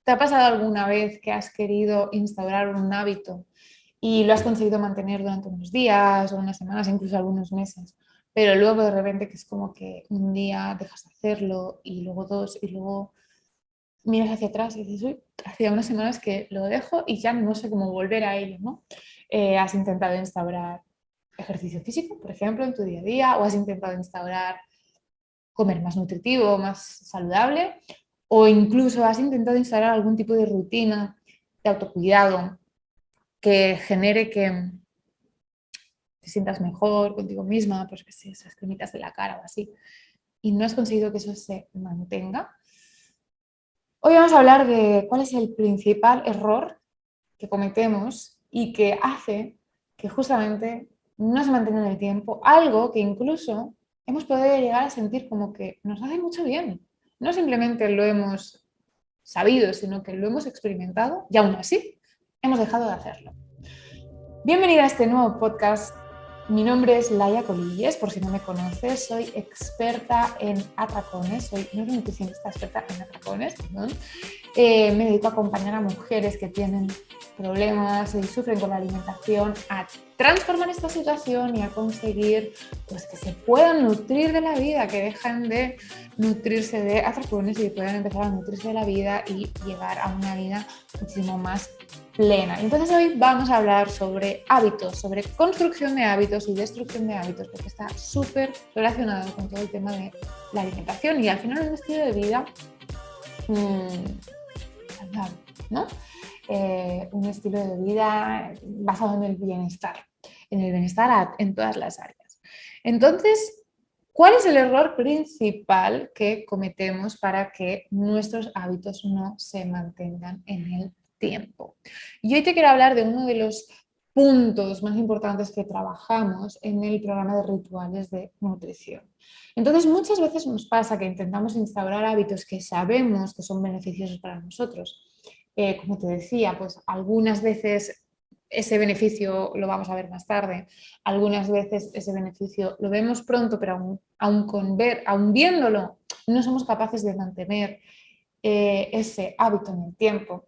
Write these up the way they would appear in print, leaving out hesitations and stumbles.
¿Te ha pasado alguna vez que has querido instaurar un hábito y lo has conseguido mantener durante unos días o unas semanas, incluso algunos meses, pero luego de repente que es como que un día dejas de hacerlo y luego dos y luego miras hacia atrás y dices, uy, hacía unas semanas que lo dejo y ya no sé cómo volver a ello, ¿no? Has intentado instaurar ejercicio físico, por ejemplo, en tu día a día, o has intentado instaurar comer más nutritivo, más saludable, o incluso has intentado instaurar algún tipo de rutina de autocuidado que genere que te sientas mejor contigo misma, pues que sé, esas cremitas de la cara o así, y no has conseguido que eso se mantenga. Hoy vamos a hablar de cuál es el principal error que cometemos y que hace que justamente no se mantenga en el tiempo, algo que incluso hemos podido llegar a sentir como que nos hace mucho bien. No simplemente lo hemos sabido, sino que lo hemos experimentado y aún así hemos dejado de hacerlo. Bienvenida a este nuevo podcast. Mi nombre es Laia Colilles, por si no me conoces, soy experta en atracones, soy neuronutricionista experta en atracones, perdón. Me dedico a acompañar a mujeres que tienen problemas y sufren con la alimentación a transformar esta situación y a conseguir pues, que se puedan nutrir de la vida, que dejen de nutrirse de atracones y puedan empezar a nutrirse de la vida y llegar a una vida muchísimo más plena. Entonces hoy vamos a hablar sobre hábitos, sobre construcción de hábitos y destrucción de hábitos, porque está súper relacionado con todo el tema de la alimentación y al final un estilo de vida saludable, ¿no? Un estilo de vida basado en el bienestar en todas las áreas. Entonces, ¿cuál es el error principal que cometemos para que nuestros hábitos no se mantengan en el tiempo? Y hoy te quiero hablar de uno de los puntos más importantes que trabajamos en el programa de rituales de nutrición. Entonces, muchas veces nos pasa que intentamos instaurar hábitos que sabemos que son beneficiosos para nosotros. Como te decía, pues algunas veces ese beneficio lo vamos a ver más tarde, algunas veces ese beneficio lo vemos pronto, pero aún viéndolo, no somos capaces de mantener ese hábito en el tiempo.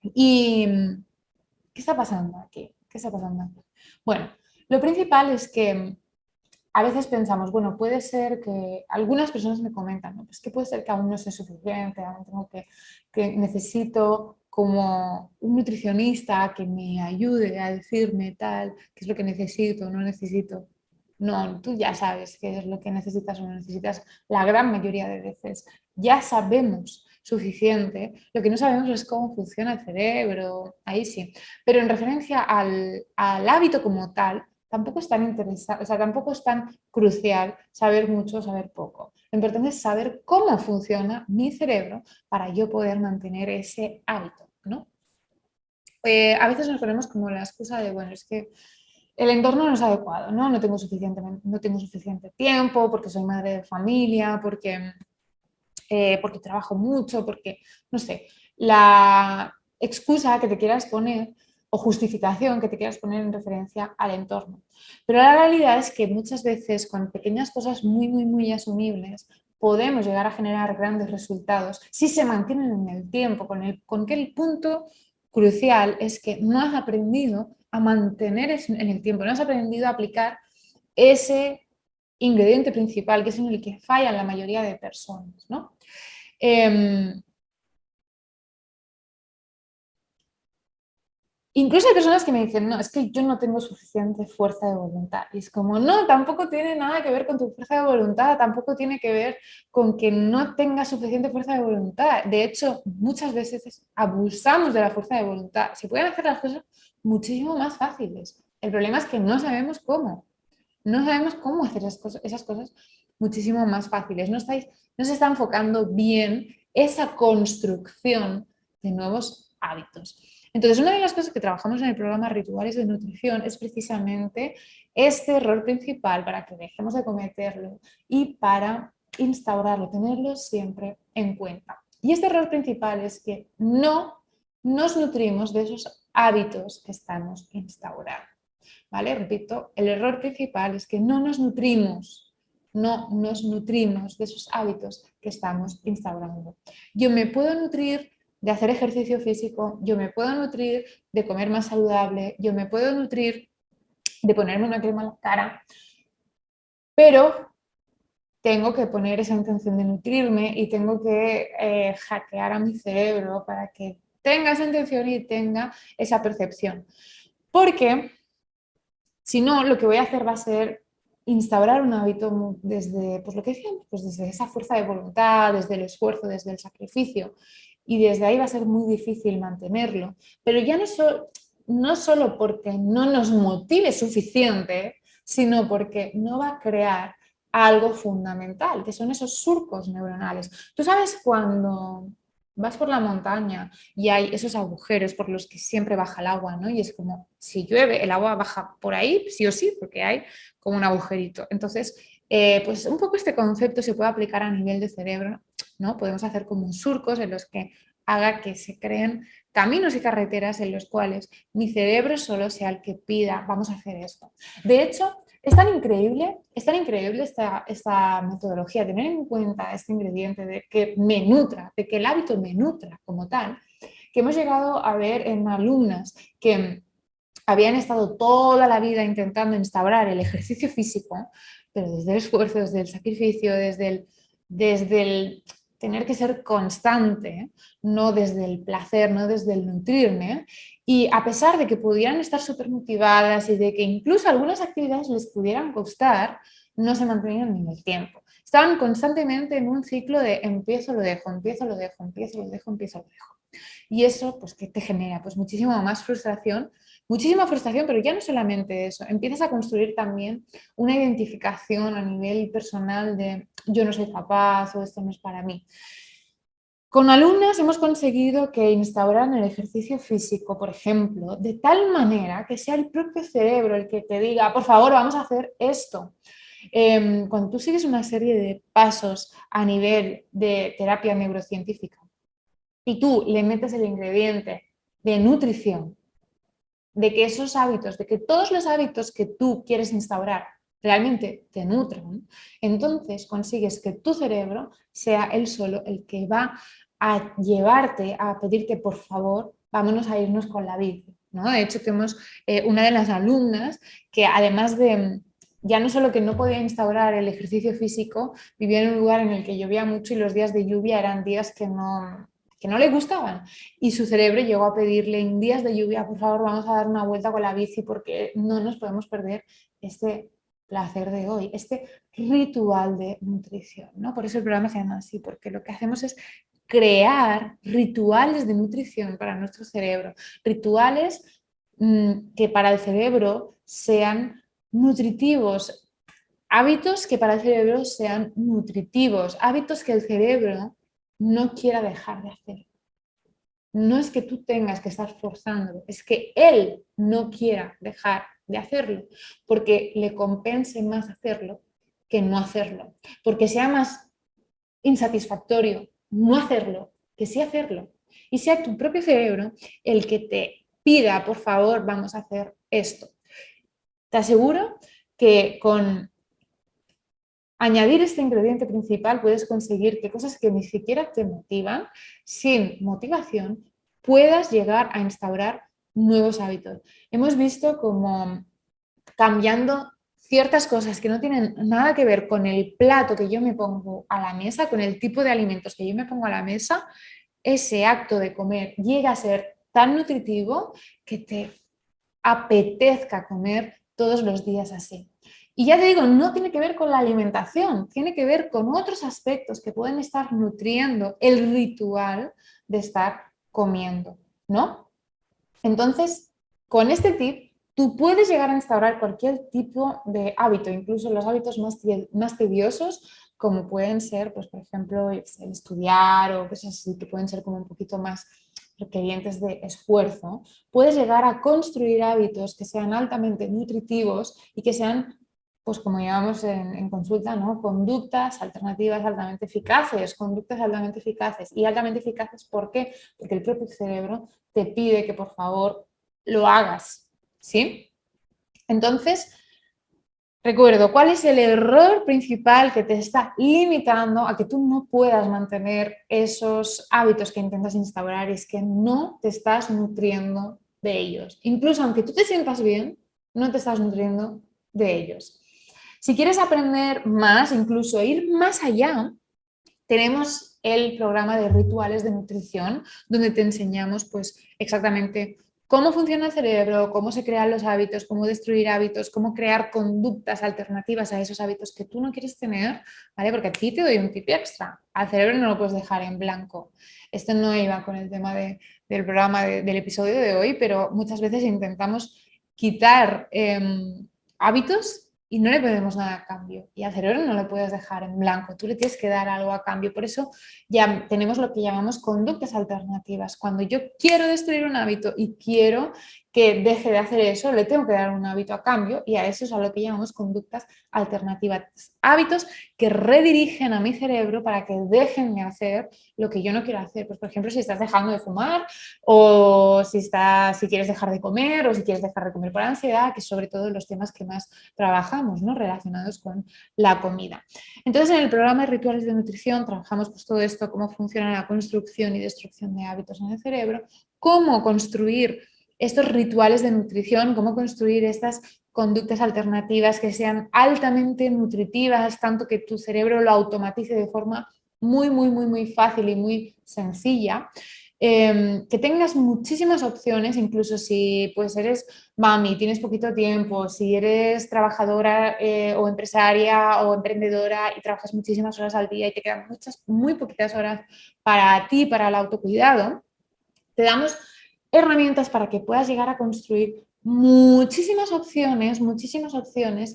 ¿Y qué está pasando aquí? ¿Qué está pasando aquí? Bueno, lo principal es que a veces pensamos, bueno, puede ser que algunas personas me comentan, ¿no? Pues que puede ser que aún no sea suficiente, aún tengo que necesito como un nutricionista que me ayude a decirme tal, qué es lo que necesito, no necesito. No, tú ya sabes qué es lo que necesitas o no necesitas la gran mayoría de veces. Ya sabemos suficiente, lo que no sabemos es cómo funciona el cerebro, ahí sí. Pero en referencia al hábito como tal, tampoco es tan interesante, o sea, tampoco es tan crucial saber mucho o saber poco. Lo importante es saber cómo funciona mi cerebro para yo poder mantener ese hábito, ¿no? A veces nos ponemos como la excusa de, bueno, es que el entorno no es adecuado, ¿no? No tengo suficiente tiempo, porque soy madre de familia, porque trabajo mucho, porque, no sé, la excusa que te quieras poner o justificación que te quieras poner en referencia al entorno. Pero la realidad es que muchas veces con pequeñas cosas muy, muy, muy asumibles podemos llegar a generar grandes resultados si se mantienen en el tiempo, con que el punto crucial es que no has aprendido a mantener en el tiempo, no has aprendido a aplicar ese ingrediente principal, que es en el que fallan la mayoría de personas, ¿no? Incluso hay personas que me dicen, no, es que yo no tengo suficiente fuerza de voluntad. Y es como, no, tampoco tiene nada que ver con tu fuerza de voluntad, tampoco tiene que ver con que no tengas suficiente fuerza de voluntad. De hecho, muchas veces abusamos de la fuerza de voluntad. Se pueden hacer las cosas muchísimo más fáciles. El problema es que no sabemos cómo. No sabemos cómo hacer esas cosas muchísimo más fáciles. No se está enfocando bien esa construcción de nuevos hábitos. Entonces, una de las cosas que trabajamos en el programa Rituales de Nutrición es precisamente este error principal para que dejemos de cometerlo y para instaurarlo, tenerlo siempre en cuenta. Y este error principal es que no nos nutrimos de esos hábitos que estamos instaurando. ¿Vale? Repito, el error principal es que no nos nutrimos de esos hábitos que estamos instaurando. Yo me puedo nutrir de hacer ejercicio físico, yo me puedo nutrir de comer más saludable, yo me puedo nutrir de ponerme una crema en la cara, pero tengo que poner esa intención de nutrirme y tengo que hackear a mi cerebro para que tenga esa intención y tenga esa percepción. Porque si no, lo que voy a hacer va a ser instaurar un hábito desde, pues lo que decíamos, pues desde esa fuerza de voluntad, desde el esfuerzo, desde el sacrificio. Y desde ahí va a ser muy difícil mantenerlo. Pero ya no solo porque no nos motive suficiente, sino porque no va a crear algo fundamental, que son esos surcos neuronales. Tú sabes cuando vas por la montaña y hay esos agujeros por los que siempre baja el agua, ¿no? Y es como, si llueve, el agua baja por ahí, sí o sí, porque hay como un agujerito. Entonces, pues un poco este concepto se puede aplicar a nivel de cerebro, ¿no? Podemos hacer como surcos en los que haga que se creen caminos y carreteras en los cuales mi cerebro solo sea el que pida, vamos a hacer esto. De hecho, es tan increíble esta metodología, tener en cuenta este ingrediente de que me nutra, de que el hábito me nutra como tal, que hemos llegado a ver en alumnas que habían estado toda la vida intentando instaurar el ejercicio físico, pero desde el esfuerzo, desde el sacrificio, desde el tener que ser constante, no desde el placer, no desde el nutrirme. Y a pesar de que pudieran estar súper motivadas y de que incluso algunas actividades les pudieran costar, no se mantenían en el tiempo. Estaban constantemente en un ciclo de empiezo, lo dejo, empiezo, lo dejo, empiezo, lo dejo, empiezo, lo dejo. Y eso, pues, ¿qué te genera? Pues muchísima frustración, pero ya no solamente eso, empiezas a construir también una identificación a nivel personal de yo no soy capaz o esto no es para mí. Con alumnas hemos conseguido que instauran el ejercicio físico, por ejemplo, de tal manera que sea el propio cerebro el que te diga, por favor, vamos a hacer esto. Cuando tú sigues una serie de pasos a nivel de terapia neurocientífica y tú le metes el ingrediente de nutrición, de que esos hábitos, de que todos los hábitos que tú quieres instaurar realmente te nutran, entonces consigues que tu cerebro sea él solo el que va a llevarte a pedir que por favor vámonos a irnos con la bici, ¿no? De hecho, tenemos una de las alumnas que además de ya no solo que no podía instaurar el ejercicio físico, vivía en un lugar en el que llovía mucho y los días de lluvia eran días que no le gustaban. Y su cerebro llegó a pedirle en días de lluvia, por favor, vamos a dar una vuelta con la bici porque no nos podemos perder este placer de hoy, este ritual de nutrición, ¿no? Por eso el programa se llama así, porque lo que hacemos es crear rituales de nutrición para nuestro cerebro, rituales que para el cerebro sean nutritivos, hábitos que para el cerebro sean nutritivos, hábitos que el cerebro no quiera dejar de hacer. No es que tú tengas que estar forzándolo, es que él no quiera dejar de hacerlo, porque le compense más hacerlo que no hacerlo, porque sea más insatisfactorio no hacerlo que sí hacerlo. Y sea tu propio cerebro el que te pida, por favor, vamos a hacer esto. Te aseguro que con añadir este ingrediente principal puedes conseguir que cosas que ni siquiera te motivan, sin motivación, puedas llegar a instaurar nuevos hábitos. Hemos visto como cambiando ciertas cosas que no tienen nada que ver con el plato que yo me pongo a la mesa, con el tipo de alimentos que yo me pongo a la mesa, ese acto de comer llega a ser tan nutritivo que te apetezca comer todos los días así. Y ya te digo, no tiene que ver con la alimentación, tiene que ver con otros aspectos que pueden estar nutriendo el ritual de estar comiendo, ¿no? Entonces, con este tip, tú puedes llegar a instaurar cualquier tipo de hábito, incluso los hábitos más tediosos, como pueden ser, pues, por ejemplo, el estudiar o cosas así, que pueden ser como un poquito más requerientes de esfuerzo. Puedes llegar a construir hábitos que sean altamente nutritivos y que sean, pues como llamamos en consulta, ¿no? Conductas alternativas altamente eficaces, conductas altamente eficaces. Y altamente eficaces, ¿por qué? Porque el propio cerebro te pide que por favor lo hagas, ¿sí? Entonces, Recuerdo, ¿cuál es el error principal que te está limitando a que tú no puedas mantener esos hábitos que intentas instaurar? Y es que no te estás nutriendo de ellos. Incluso aunque tú te sientas bien, no te estás nutriendo de ellos. Si quieres aprender más, incluso ir más allá, tenemos el programa de rituales de nutrición, donde te enseñamos pues exactamente cómo funciona el cerebro, cómo se crean los hábitos, cómo destruir hábitos, cómo crear conductas alternativas a esos hábitos que tú no quieres tener, ¿vale? Porque a ti te doy un tip extra, al cerebro no lo puedes dejar en blanco. Esto no iba con el tema del programa del episodio de hoy, pero muchas veces intentamos quitar hábitos y no le pedimos nada a cambio. Y al cerebro no le puedes dejar en blanco, tú le tienes que dar algo a cambio. Por eso ya tenemos lo que llamamos conductas alternativas. Cuando yo quiero destruir un hábito y quiero que deje de hacer eso, le tengo que dar un hábito a cambio y a eso es a lo que llamamos conductas alternativas. Hábitos que redirigen a mi cerebro para que dejen de hacer lo que yo no quiero hacer. Pues, por ejemplo, si estás dejando de fumar o si quieres dejar de comer o si quieres dejar de comer por ansiedad, que es sobre todo los temas que más trabajamos, ¿no? Relacionados con la comida. Entonces, en el programa de rituales de nutrición trabajamos pues, todo esto, cómo funciona la construcción y destrucción de hábitos en el cerebro, cómo construir estos rituales de nutrición, cómo construir estas conductas alternativas que sean altamente nutritivas, tanto que tu cerebro lo automatice de forma muy fácil y muy sencilla. Que tengas muchísimas opciones, incluso si pues eres mami, tienes poquito tiempo, si eres trabajadora o empresaria o emprendedora y trabajas muchísimas horas al día y te quedan muy poquitas horas para ti, para el autocuidado, te damos herramientas para que puedas llegar a construir muchísimas opciones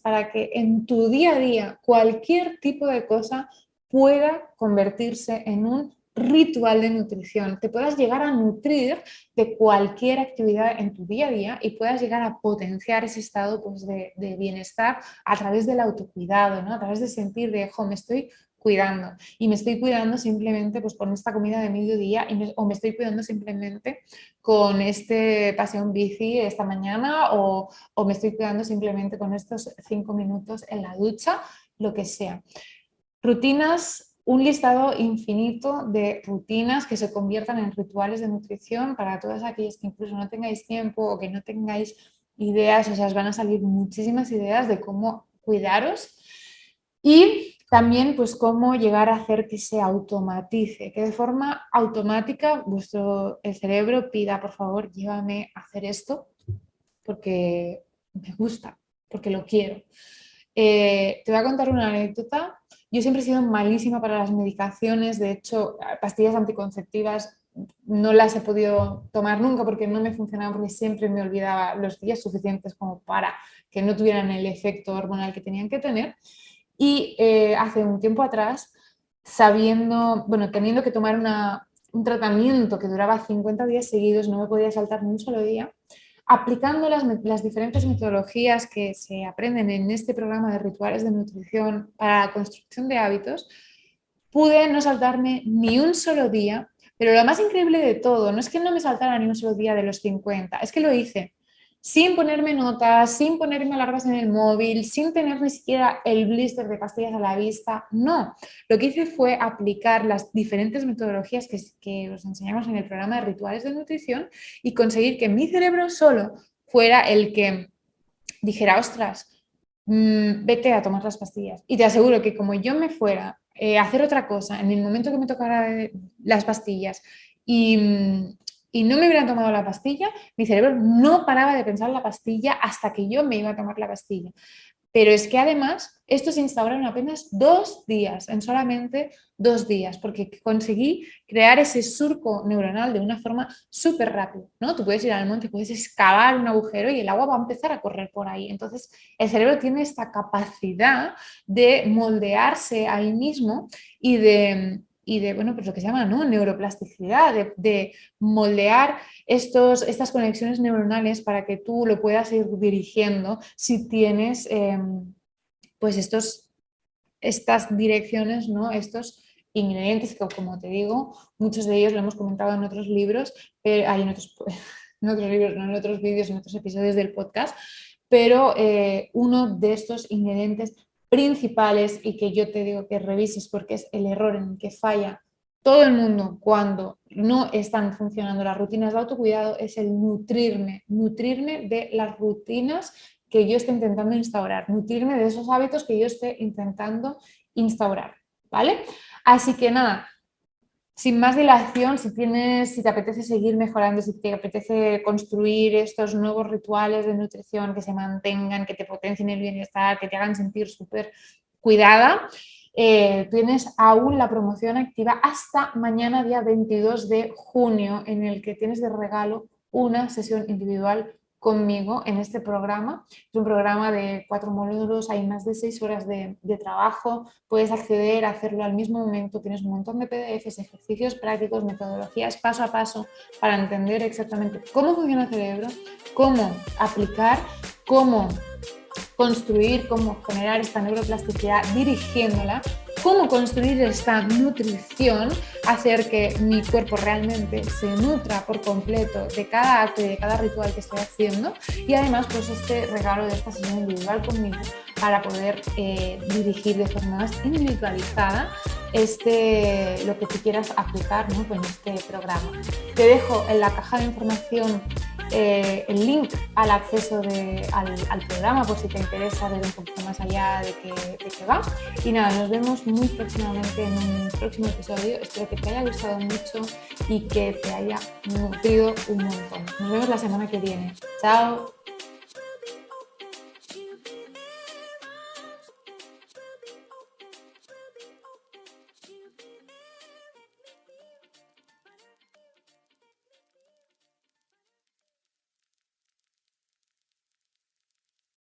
para que en tu día a día cualquier tipo de cosa pueda convertirse en un ritual de nutrición, te puedas llegar a nutrir de cualquier actividad en tu día a día y puedas llegar a potenciar ese estado pues, de bienestar a través del autocuidado, ¿no? A través de sentir de, me estoy cuidando y me estoy cuidando simplemente pues, con esta comida de mediodía o me estoy cuidando simplemente con este paseo en bici esta mañana o me estoy cuidando simplemente con estos 5 minutos en la ducha, lo que sea. Rutinas, un listado infinito de rutinas que se conviertan en rituales de nutrición para todas aquellas que incluso no tengáis tiempo o que no tengáis ideas, o sea, os van a salir muchísimas ideas de cómo cuidaros y también pues cómo llegar a hacer que se automatice, que de forma automática el cerebro pida, por favor, llévame a hacer esto porque me gusta, porque lo quiero. Te voy a contar una anécdota. Yo siempre he sido malísima para las medicaciones, de hecho, pastillas anticonceptivas no las he podido tomar nunca porque no me funcionaban, porque siempre me olvidaba los días suficientes como para que no tuvieran el efecto hormonal que tenían que tener. Y hace un tiempo atrás, teniendo que tomar un tratamiento que duraba 50 días seguidos, no me podía saltar ni un solo día, aplicando las diferentes metodologías que se aprenden en este programa de rituales de nutrición para la construcción de hábitos, pude no saltarme ni un solo día, pero lo más increíble de todo, no es que no me saltara ni un solo día de los 50, es que lo hice sin ponerme notas, sin ponerme alarmas en el móvil, sin tener ni siquiera el blister de pastillas a la vista, no. Lo que hice fue aplicar las diferentes metodologías que os enseñamos en el programa de rituales de nutrición y conseguir que mi cerebro solo fuera el que dijera, ostras, vete a tomar las pastillas. Y te aseguro que como yo me fuera a hacer otra cosa en el momento que me tocara las pastillas y no me hubieran tomado la pastilla, mi cerebro no paraba de pensar en la pastilla hasta que yo me iba a tomar la pastilla. Pero es que además esto se instauró en apenas 2 días, en solamente 2 días, porque conseguí crear ese surco neuronal de una forma súper rápida, ¿no? Tú puedes ir al monte, puedes excavar un agujero y el agua va a empezar a correr por ahí. Entonces, el cerebro tiene esta capacidad de moldearse a él mismo y de bueno, pues lo que se llama, ¿no? Neuroplasticidad, de moldear estas conexiones neuronales para que tú lo puedas ir dirigiendo si tienes pues estas direcciones, ¿no? Estos ingredientes que, como te digo, muchos de ellos lo hemos comentado en otros libros, pero hay en otros, en otros libros, no en otros vídeos, en otros episodios del podcast, pero uno de estos ingredientes principales y que yo te digo que revises porque es el error en el que falla todo el mundo cuando no están funcionando las rutinas de autocuidado es el nutrirme de las rutinas que yo esté intentando instaurar, nutrirme de esos hábitos que yo esté intentando instaurar, ¿vale? Así que nada, sin más dilación, si te apetece seguir mejorando, si te apetece construir estos nuevos rituales de nutrición que se mantengan, que te potencien el bienestar, que te hagan sentir súper cuidada, tienes aún la promoción activa hasta mañana, día 22 de junio, en el que tienes de regalo una sesión individual conmigo en este programa. Es un programa de 4 módulos, hay más de 6 horas de trabajo, puedes acceder a hacerlo al mismo momento, tienes un montón de PDFs, ejercicios prácticos, metodologías paso a paso para entender exactamente cómo funciona el cerebro, cómo aplicar, cómo construir, cómo generar esta neuroplasticidad dirigiéndola, cómo construir esta nutrición, hacer que mi cuerpo realmente se nutra por completo de cada acto y de cada ritual que estoy haciendo, y además pues este regalo de esta sesión individual conmigo para poder dirigir de forma más individualizada lo que tú quieras aplicar, ¿no?, con este programa. Te dejo en la caja de información el link al acceso al programa por si te interesa ver un poquito más allá de qué va. Y nada, nos vemos muy próximamente en un próximo episodio. Espero que te haya gustado mucho y que te haya nutrido un montón. Nos vemos la semana que viene. Chao.